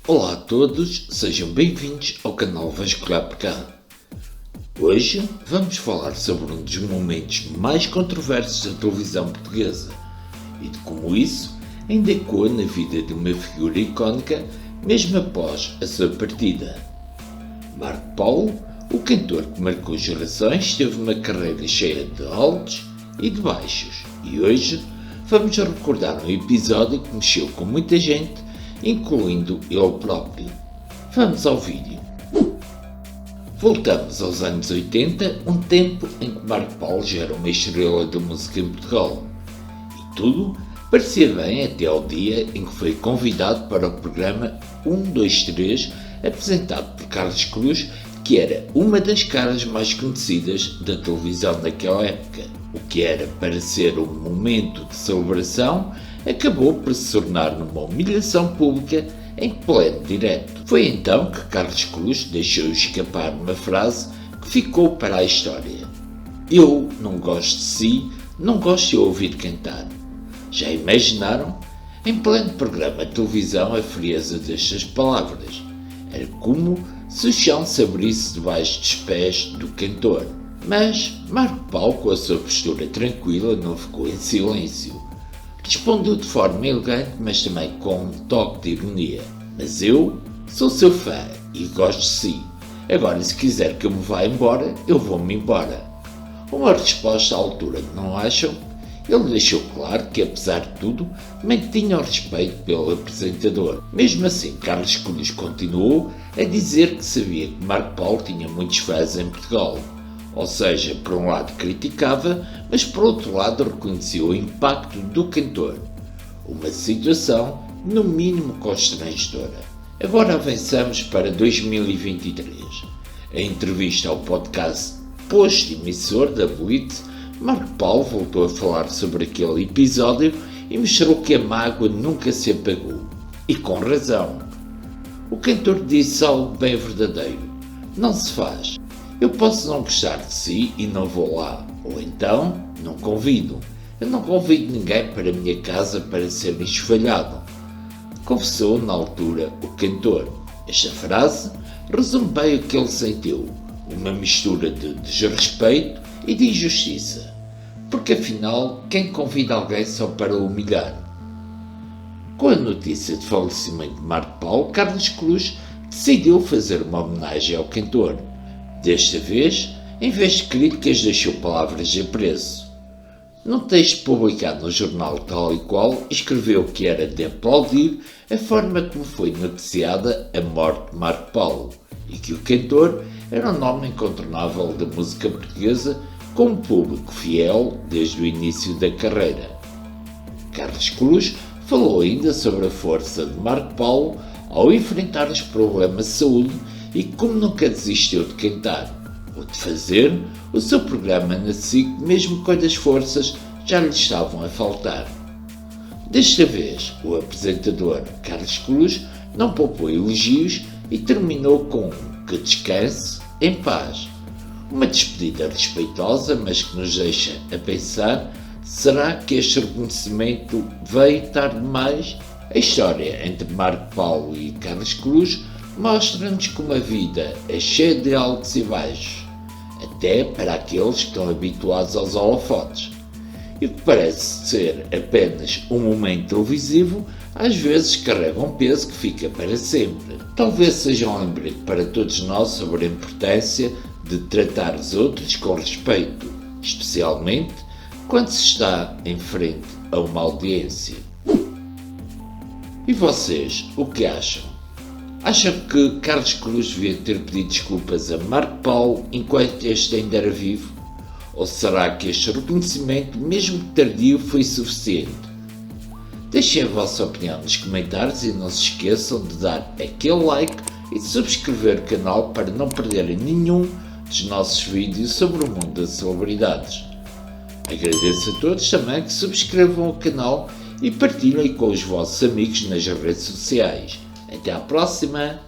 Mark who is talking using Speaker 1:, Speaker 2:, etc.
Speaker 1: Olá a todos, sejam bem-vindos ao canal Vasculhar Pecado. Hoje vamos falar sobre um dos momentos mais controversos da televisão portuguesa e de como isso ainda ecoa na vida de uma figura icónica mesmo após a sua partida. Marco Paulo, o cantor que marcou gerações, teve uma carreira cheia de altos e de baixos e hoje vamos recordar um episódio que mexeu com muita gente, incluindo ele próprio. Vamos ao vídeo. Voltamos aos anos 80, um tempo em que Marco Paulo já era uma estrela da música em Portugal. E tudo parecia bem até ao dia em que foi convidado para o programa 123, apresentado por Carlos Cruz, que era uma das caras mais conhecidas da televisão naquela época. O que era para ser um momento de celebração acabou por se tornar numa humilhação pública em pleno direto. Foi então que Carlos Cruz deixou escapar uma frase que ficou para a história: "Eu não gosto de si, não gosto de ouvir cantar." Já imaginaram? Em pleno programa de televisão a frieza destas palavras. Era como se o chão se abrisse debaixo dos pés do cantor. Mas Marco Paulo, com a sua postura tranquila, não ficou em silêncio. Respondeu de forma elegante, mas também com um toque de ironia: "Mas eu sou seu fã e gosto de si. Agora, se quiser que eu me vá embora, eu vou-me embora." Uma resposta à altura, não acham? Ele deixou claro que, apesar de tudo, mantinha o respeito pelo apresentador. Mesmo assim, Carlos Cruz continuou a dizer que sabia que Marco Paulo tinha muitos fãs em Portugal. Ou seja, por um lado criticava, mas por outro lado reconhecia o impacto do cantor. Uma situação, no mínimo, constrangedora. Agora avançamos para 2023. Em entrevista ao podcast post-emissor da Blitz, Marco Paulo voltou a falar sobre aquele episódio e mostrou que a mágoa nunca se apagou. E com razão. O cantor disse algo bem verdadeiro: "Não se faz. Eu posso não gostar de si e não vou lá. Ou então, não convido. Eu não convido ninguém para a minha casa para ser esfalhado." Confessou na altura o cantor. Esta frase resume bem o que ele sentiu. Uma mistura de desrespeito e de injustiça. Porque afinal, quem convida alguém só para o humilhar? Com a notícia de falecimento de Marco Paulo, Carlos Cruz decidiu fazer uma homenagem ao cantor. Desta vez, em vez de críticas, deixou palavras de apreço. Num texto publicado no jornal Tal e Qual, escreveu que era de aplaudir a forma como foi noticiada a morte de Marco Paulo e que o cantor era um nome incontornável da música portuguesa, com um público fiel desde o início da carreira. Carlos Cruz falou ainda sobre a força de Marco Paulo ao enfrentar os problemas de saúde e como nunca desistiu de cantar, ou de fazer o seu programa na SIC mesmo quando as forças já lhe estavam a faltar. Desta vez, o apresentador Carlos Cruz não poupou elogios e terminou com "que descanse em paz." Uma despedida respeitosa, mas que nos deixa a pensar: será que este reconhecimento veio tarde demais? A história entre Marco Paulo e Carlos Cruz mostra-nos como a vida é cheia de altos e baixos, até para aqueles que estão habituados aos holofotes. E o que parece ser apenas um momento televisivo, às vezes carrega um peso que fica para sempre. Talvez seja um lembrete para todos nós sobre a importância de tratar os outros com respeito, especialmente quando se está em frente a uma audiência. E vocês, o que acham? Acham que Carlos Cruz devia ter pedido desculpas a Marco Paulo enquanto este ainda era vivo? Ou será que este reconhecimento, mesmo tardio, foi suficiente? Deixem a vossa opinião nos comentários e não se esqueçam de dar aquele like e de subscrever o canal para não perderem nenhum dos nossos vídeos sobre o mundo das celebridades. Agradeço a todos também que subscrevam o canal e partilhem com os vossos amigos nas redes sociais. Até à próxima!